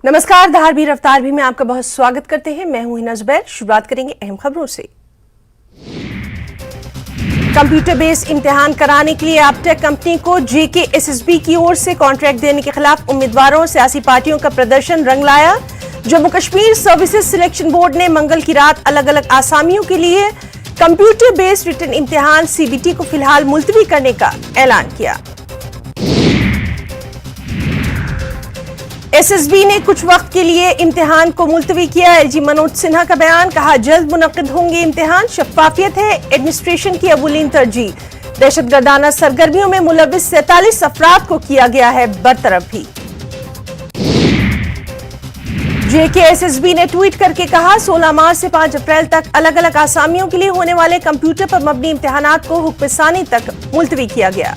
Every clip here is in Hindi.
नमस्कार, धारवी रफ्तार भी में आपका बहुत स्वागत करते हैं। मैं हूं हिना जुबैर। शुरुआत करेंगे अहम खबरों से। कंप्यूटर बेस्ड इम्तिहान कराने के लिए एप्टेक कंपनी को JKSSB की ओर से कॉन्ट्रैक्ट देने के खिलाफ उम्मीदवारों और सियासी पार्टियों का प्रदर्शन रंग लाया। Jammu Kashmir services selection board ने मंगल की रात अलग अलग आसामियों के लिए कंप्यूटर बेस्ड रिटन इम्तिहान CBT को फिलहाल मुलतवी करने का ऐलान किया। SSB ने कुछ वक्त के लिए इम्तिहान को मुलतवी किया। LG मनोज सिन्हा का बयान, कहा जल्द मुनक्किद होंगे इम्तिहान, शफाफियत है एडमिनिस्ट्रेशन की अव्वलीन तरजीह। दहशतगर्दाना सरगर्मियों में मुलविस 47 अफराद को किया गया है बरतरफ भी। JKSSB ने ट्वीट करके कहा 16 मार्च से 5 अप्रैल तक अलग अलग आसामियों के लिए होने वाले कंप्यूटर पर मबनी इम्तिहानात को हुक्म सानी तक मुलतवी किया गया।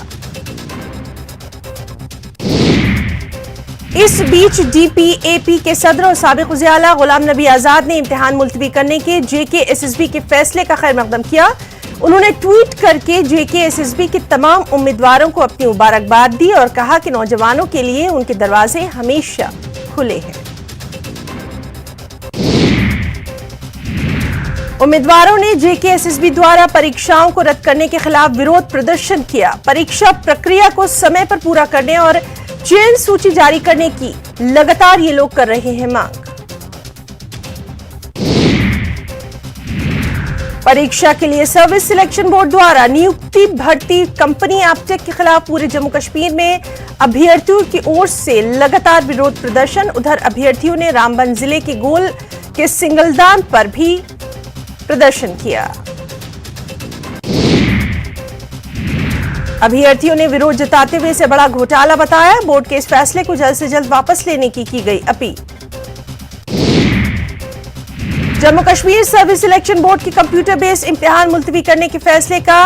इस बीच DPAP के सदर और साबिक वज़ीर-ए-आला गुलाम नबी आजाद ने इम्तिहान मुलतवी करने के JKSSB के फैसले का खैर मकदम किया। उन्होंने ट्वीट करके JKSSB के तमाम उम्मीदवारों को अपनी मुबारकबाद दी और कहा कि नौजवानों के लिए उनके दरवाजे हमेशा खुले हैं। उम्मीदवारों ने JKSSB द्वारा परीक्षाओं को रद्द करने के खिलाफ विरोध प्रदर्शन किया। परीक्षा प्रक्रिया को समय पर पूरा करने और चयन सूची जारी करने की लगातार ये लोग कर रहे हैं मांग। परीक्षा के लिए सर्विस सिलेक्शन बोर्ड द्वारा नियुक्ति भर्ती कंपनी एप्टेक के खिलाफ पूरे जम्मू कश्मीर में अभ्यर्थियों की ओर से लगातार विरोध प्रदर्शन। उधर अभ्यर्थियों ने रामबन जिले के गोल के सिंगलदान पर भी प्रदर्शन किया। अभ्यर्थियों ने विरोध जताते हुए इसे बड़ा घोटाला बताया। बोर्ड के इस फैसले को जल्द से जल्द वापस लेने की गई appeal. Jammu Kashmir service selection board के कंप्यूटर बेस्ड इम्तिहान मुलतवी करने के फैसले का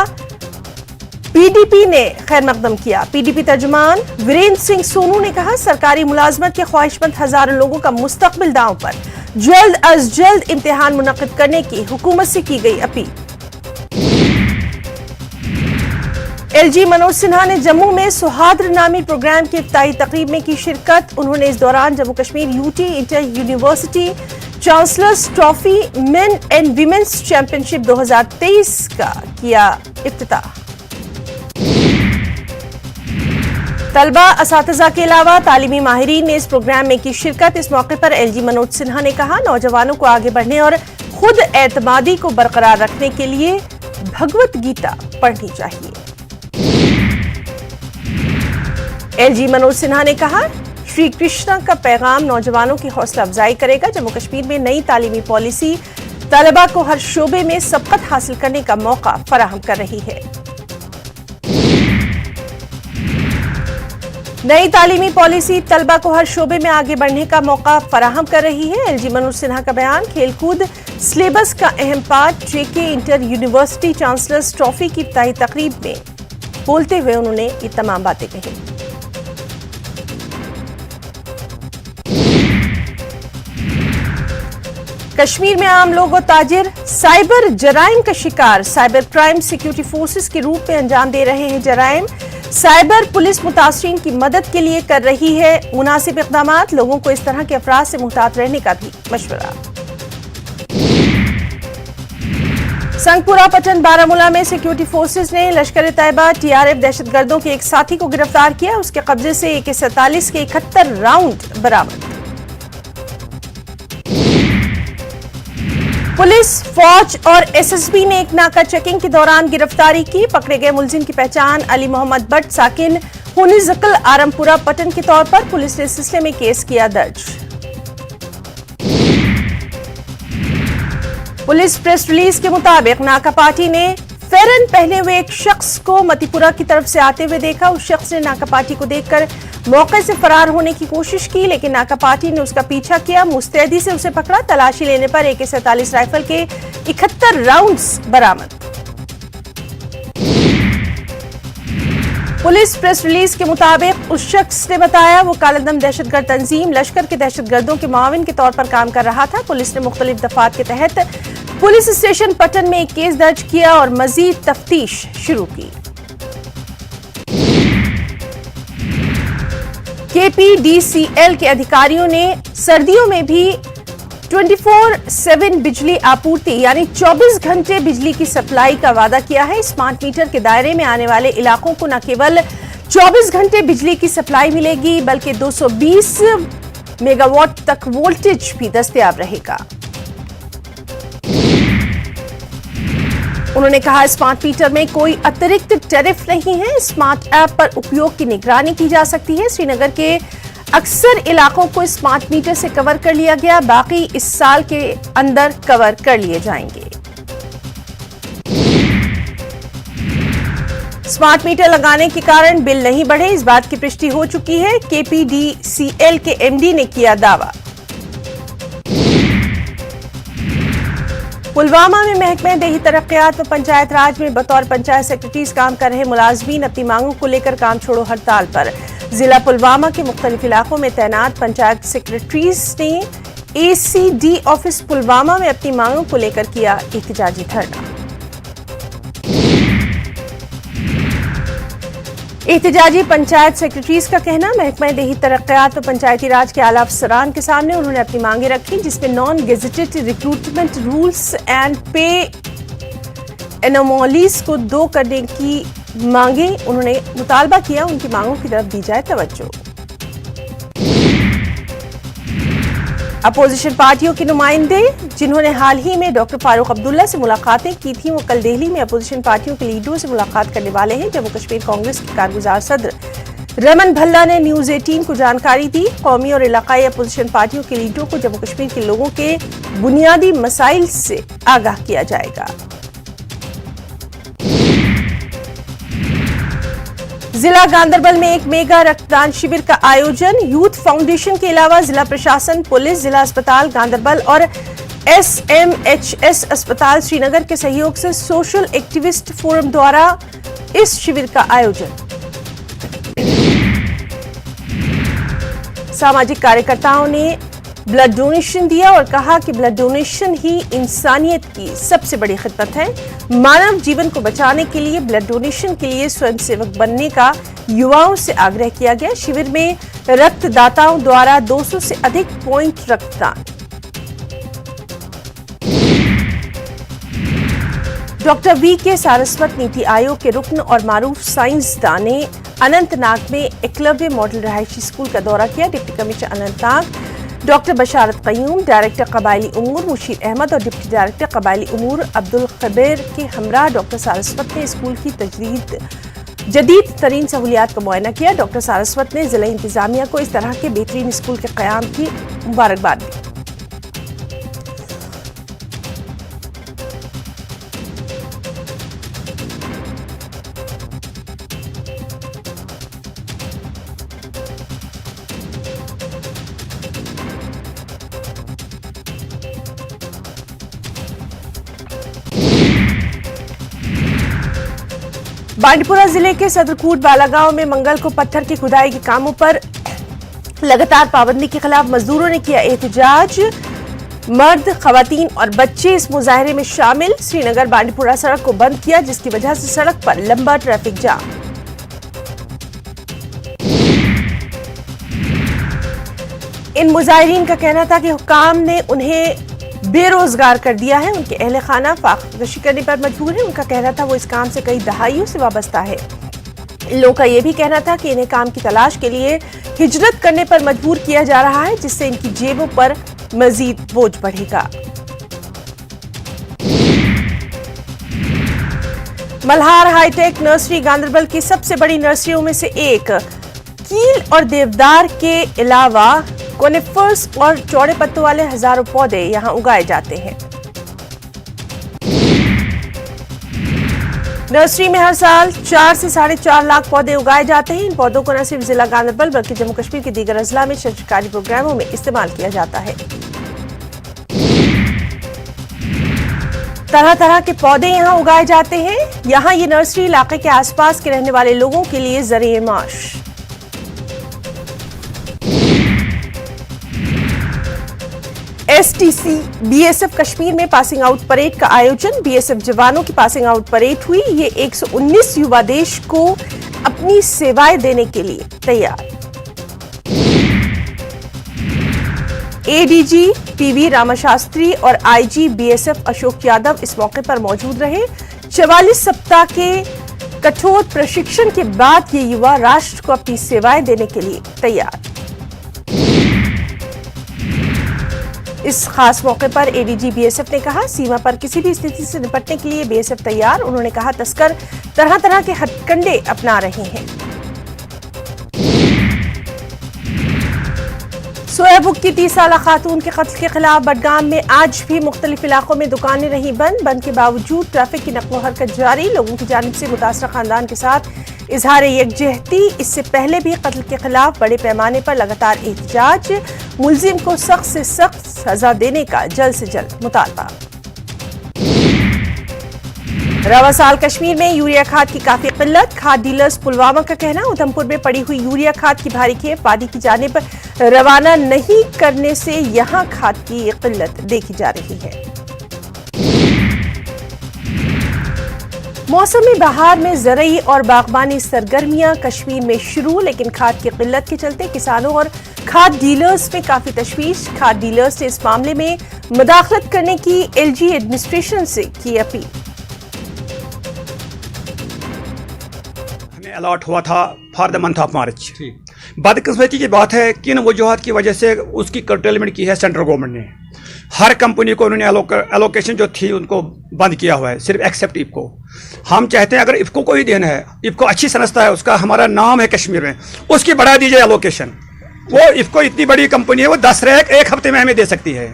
PDP ने खैर मकदम किया। PDP तर्जुमान वीरेंद्र सिंह सोनू ने कहा सरकारी मुलाजमत के ख्वाहिशमंद हजारों लोगों का मुस्तकबिल दांव पर, जल्द अज जल्द इम्तिहान मुनक्किद करने की हुकूमत से की गई अपील। LG मनोज सिन्हा ने जम्मू में सुहाद्र नामी प्रोग्राम की इफ्ताही तकरीब में की शिरकत। उन्होंने इस दौरान Jammu Kashmir UT inter university chancellors trophy men and women's championship 2023 का किया इफ्तिताह। तलबा असातिज़ा के अलावा तालीमी माहिरीन ने इस प्रोग्राम में की शिरकत। इस मौके पर LG मनोज सिन्हा ने कहा नौजवानों को आगे बढ़ने और खुद एतमादी को बरकरार रखने के लिए भगवत गीता पढ़नी चाहिए। LG मनोज सिन्हा ने कहा श्री कृष्णा का पैगाम नौजवानों की हौसला अफजाई करेगा। जम्मू कश्मीर में नई तालीमी पॉलिसी तलबा को हर शोबे में सबकत हासिल करने का मौका फराहम कर रही है। नई तालीमी पॉलिसी तलबा को हर शोबे में आगे बढ़ने का मौका फराहम कर रही है। LG मनोज सिन्हा का बयान, खेलकूद सिलेबस का अहम part. JK inter university chancellors trophy की इफ्ताही तकरीब में बोलते हुए उन्होंने ये तमाम बातें कही। कश्मीर में आम लोग और ताजिर साइबर जराइम का शिकार। साइबर क्राइम सिक्योरिटी फोर्सेस के रूप में अंजाम दे रहे हैं जराइम। साइबर पुलिस मुतासरीन की मदद के लिए कर रही है मुनासिब इक़दामात। लोगों को इस तरह के अफराद से मुहतात रहने का भी मशवरा। संगपुरा पटन बारामूला में सिक्योरिटी फोर्सेस ने लश्कर तैयबा TRF दहशतगर्दों के एक साथी को गिरफ्तार किया। उसके कब्जे से AK-47 के 71 राउंड बरामद। पुलिस, फौज और SSB ने एक नाका चेकिंग के दौरान गिरफ्तारी की। पकड़े गए मुलजिम की पहचान अली मोहम्मद भट्ट साकिन हुनिजकल आरमपुरा पटन के तौर पर। पुलिस ने इस सिलसिले में केस किया दर्ज। पुलिस प्रेस रिलीज के मुताबिक नाका पार्टी ने फेरन पहने हुए एक शख्स को मतीपुरा की तरफ से आते हुए देखा। उस शख्स ने नाका पार्टी को देखकर मौके से फरार होने की कोशिश की, लेकिन नाका पार्टी ने उसका पीछा किया। मुस्तैदी से उसे पकड़ा। तलाशी लेने पर AK-47 राइफल के 71 राउंड्स बरामद। पुलिस प्रेस रिलीज के मुताबिक उस शख्स ने बताया वो कालादम दहशतगर्द तंजीम लश्कर के दहशतगर्दों के मुआविन के तौर पर काम कर रहा था। पुलिस ने मुख्तलिफ दफात के तहत पुलिस स्टेशन पटन में एक केस दर्ज किया और मजीद तफ्तीश शुरू की। केपीडीसीएल के अधिकारियों ने सर्दियों में भी 24/7 बिजली आपूर्ति यानी 24 घंटे बिजली की सप्लाई का वादा किया है। स्मार्ट मीटर के दायरे में आने वाले इलाकों को न केवल 24 घंटे बिजली की सप्लाई मिलेगी बल्कि 220 मेगावाट तक वोल्टेज भी दस्तयाब रहेगा। उन्होंने कहा स्मार्ट मीटर में कोई अतिरिक्त टैरिफ नहीं है। स्मार्ट ऐप पर उपयोग की निगरानी की जा सकती है। श्रीनगर के अक्सर इलाकों को स्मार्ट मीटर से कवर कर लिया गया, बाकी इस साल के अंदर कवर कर लिए जाएंगे। स्मार्ट मीटर लगाने के कारण बिल नहीं बढ़े, इस बात की पुष्टि हो चुकी है। केपीडीसीएल के एमडी ने किया दावा। पुलवामा में महकमे देही तरक्कियात व पंचायत राज में बतौर पंचायत सेक्रेटरीज काम कर रहे मुलाजमीन अपनी मांगों को लेकर काम छोड़ो हड़ताल पर। जिला पुलवामा के मुख्तलिफ इलाकों में तैनात पंचायत सेक्रेटरीज ने एसीडी ऑफिस पुलवामा में अपनी मांगों को लेकर किया एहतजाजी धरना। एहतजाजी पंचायत सेक्रेटरीज का कहना, महकमा देही तरक्कियात व पंचायती राज के आला अफसरान के सामने उन्होंने अपनी मांगे रखी, जिसमें non gazetted recruitment rules and पे एनोमॉलीज को 2 करने की मांगे। उन्होंने मुतालबा किया उनकी मांगों की तरफ दी जाए तवज्जो। अपोजिशन पार्टियों के नुमाइंदे जिन्होंने हाल ही में डॉक्टर फारूक अब्दुल्ला से मुलाकातें की थी, वो कल दिल्ली में अपोजिशन पार्टियों के लीडरों से मुलाकात करने वाले हैं। जम्मू कश्मीर कांग्रेस के कारगुजार सदर रमन भल्ला ने न्यूज 18 को जानकारी दी। कौमी और इलाकाई अपोजिशन पार्टियों के लीडरों को जम्मू कश्मीर के लोगों के बुनियादी मसाइल से आगाह किया जाएगा। जिला गांदरबल में एक मेगा रक्तदान शिविर का आयोजन। यूथ फाउंडेशन के अलावा जिला प्रशासन, पुलिस, जिला अस्पताल गांदरबल और एसएमएचएस अस्पताल श्रीनगर के सहयोग से सोशल एक्टिविस्ट फोरम द्वारा इस शिविर का आयोजन। सामाजिक कार्यकर्ताओं ने ब्लड डोनेशन दिया और कहा कि ब्लड डोनेशन ही इंसानियत की सबसे बड़ी खिदमत है। मानव जीवन को बचाने के लिए ब्लड डोनेशन के लिए स्वयंसेवक बनने का युवाओं से आग्रह किया गया। शिविर में रक्तदाताओं द्वारा 200 से अधिक पॉइंट रक्तदान। Doctor VK. सारस्वत नीति आयोग के रुकन और मारूफ साइंसदान ने अनंतनाग में एकलव्य मॉडल रहायशी स्कूल का दौरा किया। डिप्टी कमिश्नर अनंतनाग डॉक्टर बशारत कयूम, डायरेक्टर कबायली उमूर मुशीर अहमद और डिप्टी डायरेक्टर कबायली उमूर अब्दुल खबीर के हमरा डॉक्टर सारस्वत ने स्कूल की जदीद तरीन सहूलियात का मुआयना किया। डॉक्टर सारस्वत ने जिला इंतजामिया को इस तरह के बेहतरीन स्कूल के क़याम की मुबारकबाद दी। बांडीपुरा जिले के सदरकूट बालागांव में मंगल को पत्थर की खुदाई के कामों पर लगातार पाबंदी के खिलाफ मजदूरों ने किया एहतजाज। मर्द, खवातीन और बच्चे इस मुजाहरे में शामिल। श्रीनगर बांडीपुरा सड़क को बंद किया, जिसकी वजह से सड़क पर लंबा ट्रैफिक जाम। इन मुजाहिरीन का कहना था कि हुक्काम ने उन्हें बेरोजगार कर दिया है, उनके अहले खाना फाकशी करने पर मजबूर है। उनका कहना था वो इस काम से कई दहाइयों से वाबस्ता है। इन लोगों का यह भी कहना था कि इन्हें काम की तलाश के लिए हिजरत करने पर मजबूर किया जा रहा है, जिससे इनकी जेबों पर मजीद बोझ बढ़ेगा। मल्हार हाईटेक नर्सरी गांदरबल की सबसे बड़ी नर्सरियों में से एक। कील और देवदार के अलावा कोनिफर्स और चौड़े पत्तों वाले हजारों पौधे यहां उगाए जाते हैं। नर्सरी में हर साल 4 से 4.5 लाख पौधे उगाए जाते हैं। इन पौधों को न सिर्फ जिला गांदरबल बल्कि जम्मू कश्मीर के दीगर अजला में सरकारी प्रोग्रामों में इस्तेमाल किया जाता है। तरह तरह के पौधे यहां उगाए जाते हैं। यहां ये नर्सरी इलाके के आसपास के रहने वाले लोगों के लिए ज़रिए माश। एसटीसी बीएसएफ कश्मीर में पासिंग आउट परेड का आयोजन। बीएसएफ जवानों की पासिंग आउट परेड हुई। ये 119 युवा देश को अपनी सेवाएं देने के लिए तैयार। एडीजी पीवी रामाशास्त्री और आईजी बीएसएफ अशोक यादव इस मौके पर मौजूद रहे। 44 सप्ताह के कठोर प्रशिक्षण के बाद ये युवा राष्ट्र को अपनी सेवाएं देने के लिए तैयार। इस खास मौके पर एडीजी बीएसएफ ने कहा, सीमा पर किसी भी स्थिति से निपटने के लिए बीएसएफ तैयार। उन्होंने कहा, तस्कर तरह तरह के हथकंडे अपना रहे हैं। सोयाबुक की 30 साला खातून के कत्ल के खिलाफ बडगाम में आज भी मुख्तलिफ इलाकों में दुकानें रही बंद के बावजूद ट्रैफिक की नक्लो हरकत जारी। लोगों की जानिब से मुतासरा खानदान के साथ इजहार यकजहती। इससे पहले भी कत्ल के खिलाफ बड़े पैमाने पर लगातार एहतजाज। मुलजिम को सख्त से सख्त सजा देने का जल्द से जल्द मुतालबा। रवा साल कश्मीर में यूरिया खाद की काफी किल्लत। खाद डीलर्स पुलवामा का कहना, उधमपुर में पड़ी हुई यूरिया खाद की भारी खेप वादी की जानिब रवाना नहीं करने से यहां खाद की किल्लत देखी जा रही है। मौसमी बहार में ज़रई और बागबानी सरगर्मियां कश्मीर में शुरू, लेकिन खाद की किल्लत के चलते किसानों और खाद डीलर्स में काफी तशवीश। खाद डीलर्स ने इस मामले में मुदाखलत करने की एलजी एडमिनिस्ट्रेशन से की अपील। हमें अलॉट हुआ था for the month of March. बदकिस्मती की बात है कि इन वजूहत की वजह से उसकी कर्टेलमेंट की है सेंट्रल गवर्नमेंट ने। हर कंपनी को उन्होंने एलोकेशन जो थी उनको बंद किया हुआ है, सिर्फ एक्सेप्ट इफको। हम चाहते हैं अगर इफको को ही देना है, इफको अच्छी समझता है, उसका हमारा नाम है कश्मीर में, उसकी बढ़ा दीजिए एलोकेशन। वो इफको इतनी बड़ी कंपनी है, वो 10 रैक एक हफ्ते में हमें दे सकती है,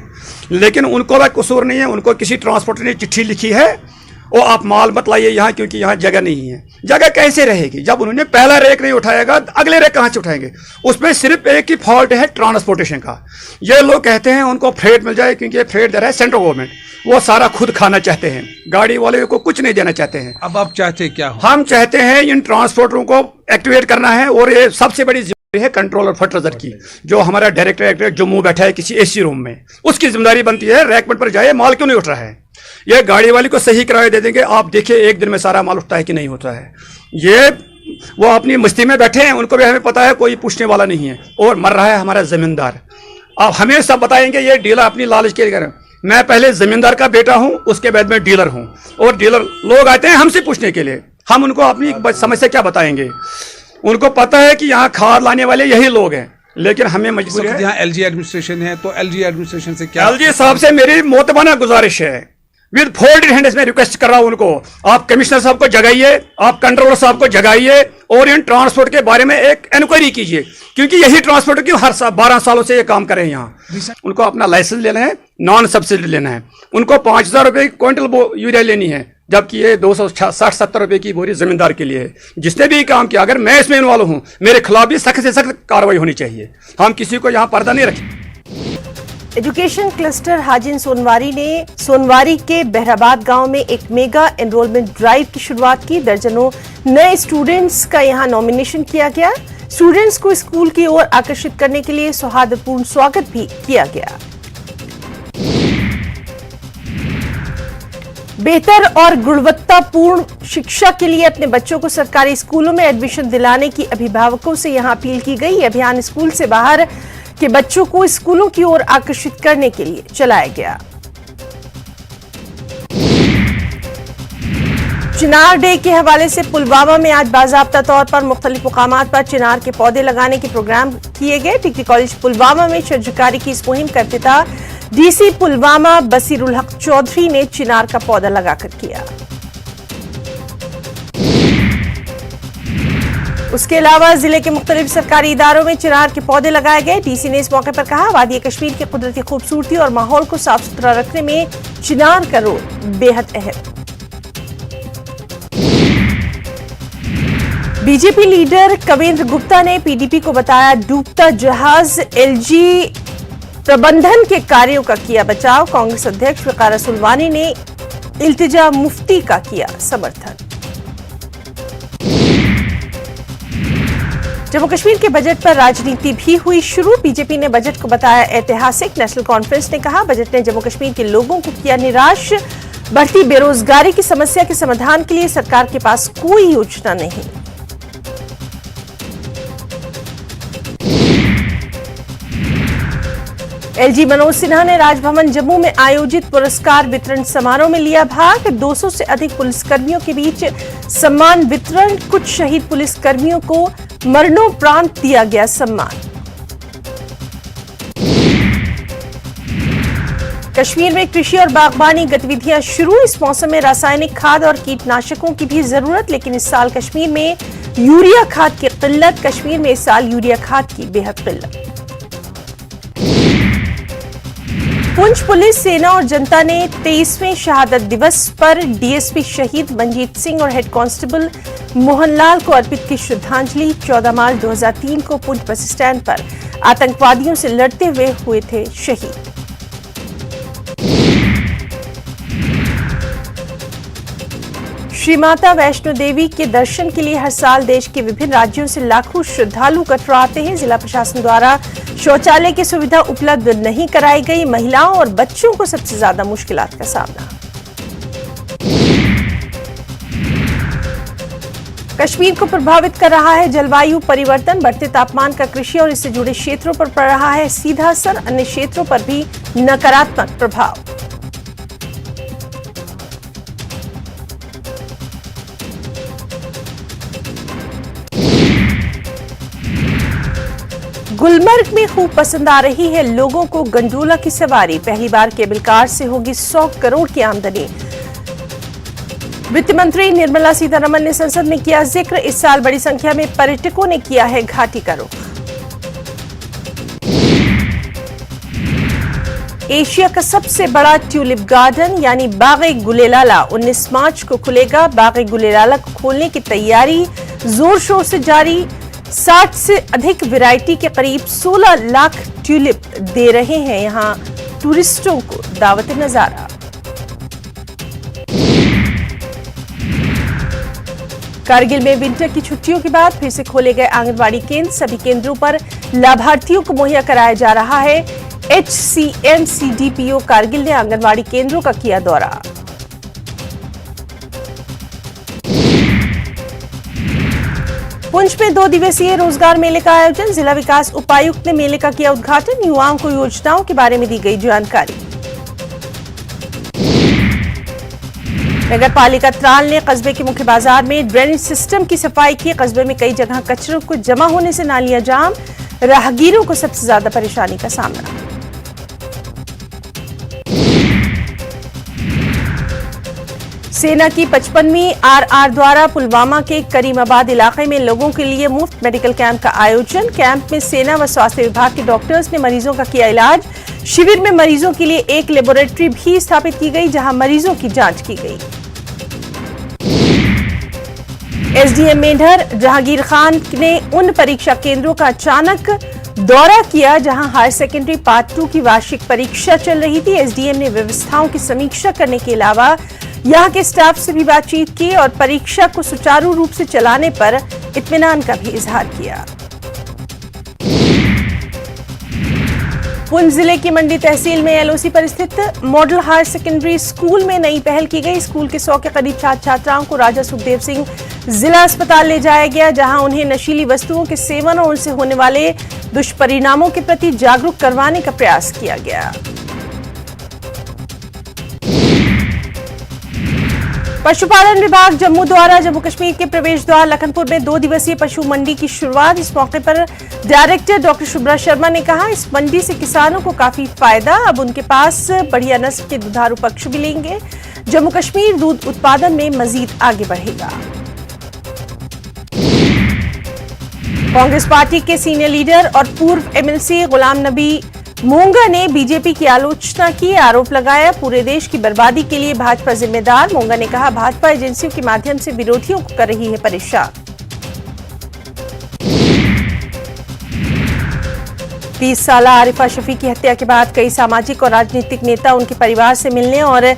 लेकिन उनको भी कसूर नहीं है। उनको किसी ट्रांसपोर्टर ने चिट्ठी लिखी है, वो आप माल मत लाइए यहाँ, क्योंकि यहाँ जगह नहीं है। जगह कैसे रहेगी जब उन्होंने पहला रैक नहीं उठाएगा, अगले रैक कहाँ से उठाएंगे? उसमें सिर्फ एक ही फॉल्ट है ट्रांसपोर्टेशन का। ये लोग कहते हैं उनको फ्रेट मिल जाए, क्योंकि फ्रेट दे रहा है सेंट्रल गवर्नमेंट, वो सारा खुद खाना चाहते हैं, गाड़ी वाले को कुछ नहीं देना चाहते हैं। अब आप चाहते क्या हो? हम चाहते हैं इन ट्रांसपोर्टरों को एक्टिवेट करना है, और ये सबसे बड़ी जिम्मेदारी है कंट्रोलर फर्टिलाइजर की, जो हमारा डायरेक्टर जम्मू बैठा है किसी एसी रूम में, उसकी जिम्मेदारी बनती है रैकमेंट पर जाए माल क्यों नहीं उठ रहा है। ये गाड़ी वाले को सही किराया दे देंगे, आप देखिए एक दिन में सारा माल उठता है कि नहीं होता है। ये वो अपनी मस्ती में बैठे हैं, उनको भी हमें पता है कोई पूछने वाला नहीं है, और मर रहा है हमारा जमींदार। अब हमें सब बताएंगे ये डीलर अपनी लालच के लिए। मैं पहले जमींदार का बेटा हूं, उसके बाद में डीलर हूं, और डीलर लोग आते हैं हमसे पूछने के लिए, हम उनको अपनी समस्या क्या बताएंगे? उनको पता है कि यहाँ खाद लाने वाले यही लोग हैं, लेकिन हमें मजबूरी है। यहाँ एलजी एडमिनिस्ट्रेशन है, तो एलजी एडमिनिस्ट्रेशन से क्या? एलजी साहब से मेरी मोतबाना गुजारिश है, विद फोल्डेड हैंड्स में रिक्वेस्ट कर रहा हूं उनको, आप कमिश्नर साहब को जगाइए, आप कंट्रोलर साहब को जगाइए, और इन ट्रांसपोर्ट के बारे में एक इंक्वायरी कीजिए, क्योंकि यही ट्रांसपोर्ट क्यों हर 12 सालों से ये काम कर रहे हैं यहाँ। उनको अपना लाइसेंस लेना है, नॉन सब्सिडी लेना है, उनको 5000 रुपये क्विंटल यूरिया लेनी है, जबकि ये 260-70 रुपये की बोरी जमींदार के लिए है। जिसने भी काम किया, अगर मैं इसमें इन्वॉल्व हूँ, मेरे खिलाफ भी सख्त से सख्त कार्रवाई होनी चाहिए। हम किसी को यहाँ पर्दा नहीं रखें। एजुकेशन क्लस्टर हाजिन सोनवारी के बहराबाद गांव में एक मेगा एनरोलमेंट ड्राइव की शुरुआत की। दर्जनों नए स्टूडेंट्स का यहां नॉमिनेशन किया गया। स्टूडेंट्स को स्कूल की ओर आकर्षित करने के लिए सौहार्दपूर्ण स्वागत भी किया गया। बेहतर और गुणवत्तापूर्ण शिक्षा के लिए अपने बच्चों को सरकारी स्कूलों में एडमिशन दिलाने की अभिभावकों से यहां अपील की गई। यह अभियान स्कूल से बाहर के बच्चों को स्कूलों की ओर आकर्षित करने के लिए चलाया गया। चिनार डे के हवाले से पुलवामा में आज बाज़ाब्ता तौर पर मुख्तलिफ मुकामात पर चिनार के पौधे लगाने के प्रोग्राम किए गए। डिग्री कॉलेज पुलवामा में शजरकारी की इस मुहिम का इफ्तिताह डीसी पुलवामा बसीरुल हक चौधरी ने चिनार का पौधा लगाकर किया। उसके अलावा जिले के मुख्तलिफ सरकारी इदारों में चिनार के पौधे लगाए गए। डीसी ने इस मौके पर कहा, वादी कश्मीर की कुदरती खूबसूरती और माहौल को साफ सुथरा रखने में चिनार का रोल बेहद अहम। बीजेपी लीडर कवेंद्र गुप्ता ने पीडीपी को बताया डूबता जहाज। एलजी प्रबंधन के कार्यों का किया बचाव। कांग्रेस अध्यक्ष वकार सुलवानी ने इल्तिजा मुफ्ती का किया समर्थन। जम्मू कश्मीर के बजट पर राजनीति भी हुई शुरू। बीजेपी ने बजट को बताया ऐतिहासिक। नेशनल कॉन्फ्रेंस ने कहा, बजट ने जम्मू कश्मीर के लोगों को किया निराश। बढ़ती बेरोजगारी की समस्या के समाधान के लिए सरकार के पास कोई योजना नहीं। एलजी मनोज सिन्हा ने राजभवन जम्मू में आयोजित पुरस्कार वितरण समारोह में लिया भाग। 200 से अधिक पुलिसकर्मियों के बीच सम्मान वितरण। कुछ शहीद पुलिसकर्मियों को मरणोपरांत दिया गया सम्मान। कश्मीर में कृषि और बागबानी गतिविधियां शुरू। इस मौसम में रासायनिक खाद और कीटनाशकों की भी जरूरत, लेकिन इस साल कश्मीर में यूरिया खाद की किल्लत। कश्मीर में इस साल यूरिया खाद की बेहद किल्लत। पुंछ पुलिस, सेना और जनता ने 23वें शहादत दिवस पर डीएसपी शहीद मंजीत सिंह और हेड कांस्टेबल मोहनलाल को अर्पित की श्रद्धांजलि। 14 मार्च 2003 को पुंछ बस स्टैंड पर आतंकवादियों से लड़ते हुए थे शहीद। श्री माता वैष्णो देवी के दर्शन के लिए हर साल देश के विभिन्न राज्यों से लाखों श्रद्धालु कटरा आते हैं। जिला प्रशासन द्वारा शौचालय की सुविधा उपलब्ध नहीं कराई गई। महिलाओं और बच्चों को सबसे ज्यादा मुश्किलात का सामना। कश्मीर को प्रभावित कर रहा है जलवायु परिवर्तन। बढ़ते तापमान का कृषि और इससे जुड़े क्षेत्रों पर पड़ रहा है सीधा असर। अन्य क्षेत्रों पर भी नकारात्मक प्रभाव। गुलमर्ग में खूब पसंद आ रही है लोगों को गंडोला की सवारी। पहली बार केबल कार से होगी 100 करोड़ की आमदनी। वित्त मंत्री निर्मला सीतारमण ने संसद में किया जिक्र। इस साल बड़ी संख्या में पर्यटकों ने किया है घाटी का रुख। एशिया का सबसे बड़ा ट्यूलिप गार्डन यानी बाग-ए गुलेलाला 19 मार्च को खुलेगा। बाग-ए गुलेलाला को खोलने की तैयारी जोर शोर से जारी। 60 से अधिक वैरायटी के करीब 16 लाख ट्यूलिप दे रहे हैं यहां टूरिस्टों को दावत नजारा। कारगिल में विंटर की छुट्टियों के बाद फिर से खोले गए आंगनबाड़ी केंद्र। सभी केंद्रों पर लाभार्थियों को मुहैया कराया जा रहा है। HCM CDPO कारगिल ने आंगनबाड़ी केंद्रों का किया दौरा। पुंछ में 2 दिवसीय रोजगार मेले का आयोजन। जिला विकास उपायुक्त ने मेले का किया उद्घाटन। युवाओं को योजनाओं के बारे में दी गई जानकारी। नगर पालिका त्राल ने कस्बे के मुख्य बाजार में ड्रेनेज सिस्टम की सफाई की। कस्बे में कई जगह कचरों को जमा होने से नालियां जाम। राहगीरों को सबसे ज्यादा परेशानी का सामना। सेना की 55वीं RR द्वारा पुलवामा के करीमाबाद इलाके में लोगों के लिए मुफ्त मेडिकल कैंप का आयोजन। कैंप में सेना व स्वास्थ्य विभाग के डॉक्टर्स ने मरीजों का किया इलाज। शिविर में मरीजों के लिए एक लेबोरेटरी भी स्थापित की गई जहां मरीजों की जांच की गई। SDM मेंढर जहांगीर खान ने उन परीक्षा केंद्रों का अचानक दौरा किया जहां हायर सेकेंडरी पार्ट 2 की वार्षिक परीक्षा चल रही थी। SDM ने व्यवस्थाओं की समीक्षा करने के अलावा यहां के स्टाफ से भी बातचीत की और परीक्षा को सुचारू रूप से चलाने पर इत्मीनान का भी इजहार किया। पुंछ जिले की मंडी तहसील में LOC पर स्थित मॉडल हायर सेकेंडरी स्कूल में नई पहल की गई। स्कूल के 100 के करीब छात्र छात्राओं को राजा सुखदेव सिंह जिला अस्पताल ले जाया गया जहां उन्हें नशीली वस्तुओं के सेवन और उनसे होने वाले दुष्परिणामों के प्रति जागरूक करवाने का प्रयास किया गया। पशुपालन विभाग जम्मू द्वारा जम्मू कश्मीर के प्रवेश द्वार लखनपुर में 2 दिवसीय पशु मंडी की शुरुआत। इस मौके पर डायरेक्टर डॉक्टर शुभ्रा शर्मा ने कहा इस मंडी से किसानों को काफी फायदा। अब उनके पास बढ़िया नस्ल के दुधारू पशु मिलेंगे। जम्मू कश्मीर दूध उत्पादन में मजीद आगे बढ़ेगा। कांग्रेस पार्टी के सीनियर लीडर और पूर्व MLC गुलाम नबी मोंगा ने बीजेपी की आलोचना की। आरोप लगाया पूरे देश की बर्बादी के लिए भाजपा जिम्मेदार। मोंगा ने कहा भाजपा एजेंसियों के माध्यम से विरोधियों को कर रही है परेशान। 30 साल आरिफा शफी की हत्या के बाद कई सामाजिक और राजनीतिक नेता उनके परिवार से मिलने और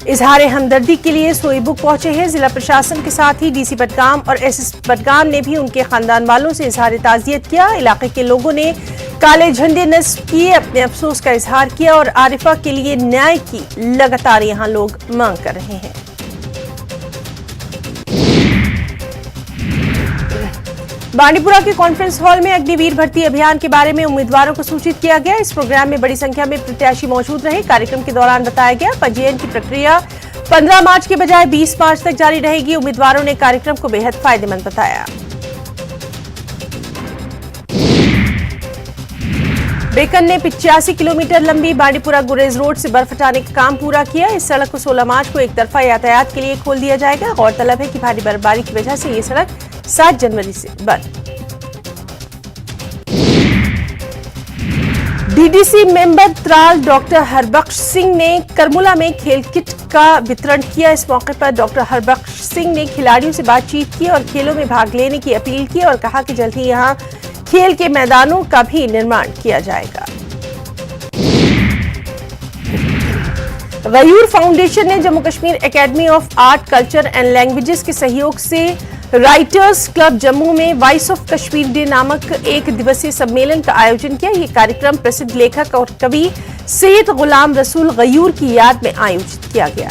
इजहार हमदर्दी के लिए सोईबुक पहुंचे हैं। जिला प्रशासन के साथ ही DC बडगाम और SS बडगाम ने भी उनके खानदान वालों से इजहार ताजियत किया। इलाके के लोगों ने काले झंडे नस्ब किए, अपने अफसोस का इजहार किया और आरिफा के लिए न्याय की लगातार यहां लोग मांग कर रहे हैं। बांडीपुरा के कॉन्फ्रेंस हॉल में अग्निवीर भर्ती अभियान के बारे में उम्मीदवारों को सूचित किया गया। इस प्रोग्राम में बड़ी संख्या में प्रत्याशी मौजूद रहे। कार्यक्रम के दौरान बताया गया पंजीयन की प्रक्रिया 15 मार्च के बजाय 20 मार्च तक जारी रहेगी। उम्मीदवारों ने कार्यक्रम को बेहद फायदेमंद बताया। बेकन ने 85 किलोमीटर लंबी बांडीपुरा गुरेज रोड से बर्फ हटाने का काम पूरा किया। इस सड़क को 16 मार्च को एक तरफा यातायात के लिए खोल दिया जाएगा। गौरतलब है कि भारी बर्फबारी की वजह से ये सड़क 7 जनवरी से बंद। DDC member Tral doctor Harbakhsh Singh ने करमुला में खेल किट का वितरण किया। इस मौके पर डॉक्टर हरबख्श सिंह ने खिलाड़ियों से बातचीत की और खेलों में भाग लेने की अपील की और कहा कि जल्द ही यहां खेल के मैदानों का भी निर्माण किया जाएगा। गयूर फाउंडेशन ने Jammu Kashmir academy of art culture and languages के सहयोग से राइटर्स क्लब जम्मू में वॉइस ऑफ कश्मीर डे नामक एक दिवसीय सम्मेलन का आयोजन किया। यह कार्यक्रम प्रसिद्ध लेखक और कवि सैयद गुलाम रसूल गयूर की याद में आयोजित किया गया।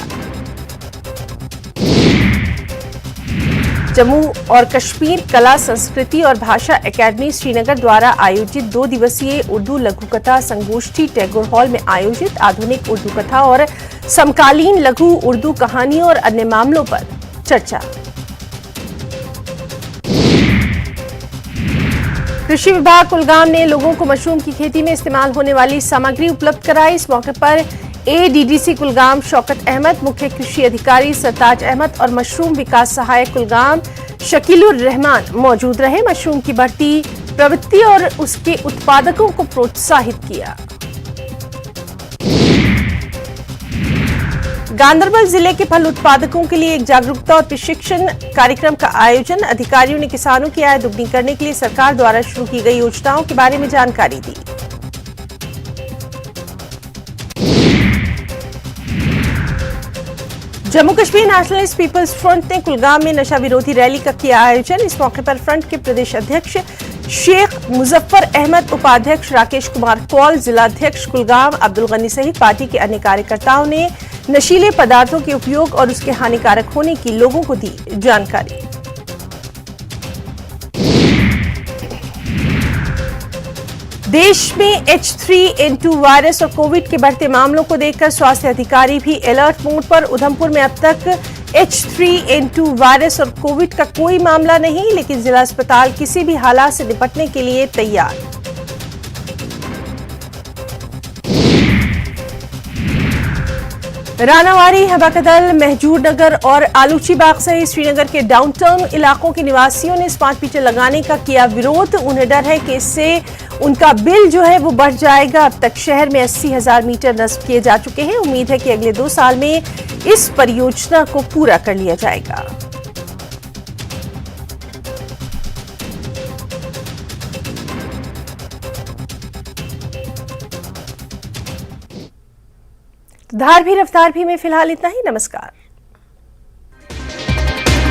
जम्मू और कश्मीर कला संस्कृति और भाषा एकेडमी श्रीनगर द्वारा आयोजित 2 दिवसीय उर्दू लघु कथा संगोष्ठी टैगोर हॉल में आयोजित आधुनिक उर्दू कथा और समकालीन लघु उर्दू कहानियों और अन्य मामलों पर चर्चा। कृषि विभाग कुलगाम ने लोगों को मशरूम की खेती में इस्तेमाल होने वाली सामग्री उपलब्ध कराई। इस मौके पर एडीडीसी कुलगाम शौकत अहमद, मुख्य कृषि अधिकारी सरताज अहमद और मशरूम विकास सहायक कुलगाम शकीलुर रहमान मौजूद रहे। मशरूम की बढ़ती प्रवृत्ति और उसके उत्पादकों को प्रोत्साहित किया। गांदरबल जिले के फल उत्पादकों के लिए एक जागरूकता और प्रशिक्षण कार्यक्रम का आयोजन। अधिकारियों ने किसानों की आय दुगनी करने के लिए सरकार द्वारा शुरू की गई योजनाओं के बारे में जानकारी दी। Jammu Kashmir Nationalist People's Front ने कुलगाम में नशा विरोधी रैली का किया आयोजन। इस मौके पर फ्रंट के प्रदेश अध्यक्ष शेख मुजफ्फर अहमद, उपाध्यक्ष राकेश कुमार कौल, जिलाध्यक्ष कुलगाम अब्दुल गनी सहित पार्टी के अन्य कार्यकर्ताओं ने नशीले पदार्थों के उपयोग और उसके हानिकारक होने की लोगों को दी जानकारी। देश में H3N2 वायरस और कोविड के बढ़ते मामलों को देखकर स्वास्थ्य अधिकारी भी अलर्ट मोड पर। उधमपुर में अब तक H3N2 वायरस और कोविड का कोई मामला नहीं, लेकिन जिला अस्पताल किसी भी हालात से निपटने के लिए तैयार। रानावारी, हबाकदल, महजूर नगर और आलूची बाग सहित श्रीनगर के डाउनटाउन इलाकों के निवासियों ने स्मार्ट मीटर लगाने का किया विरोध। उन्हें डर है कि इससे उनका बिल जो है वो बढ़ जाएगा। अब तक शहर में 80,000 मीटर नस्ब किए जा चुके हैं। उम्मीद है कि अगले 2 साल में इस परियोजना को पूरा कर लिया जाएगा। धार भी रफ्तार भी में फिलहाल इतना ही। नमस्कार।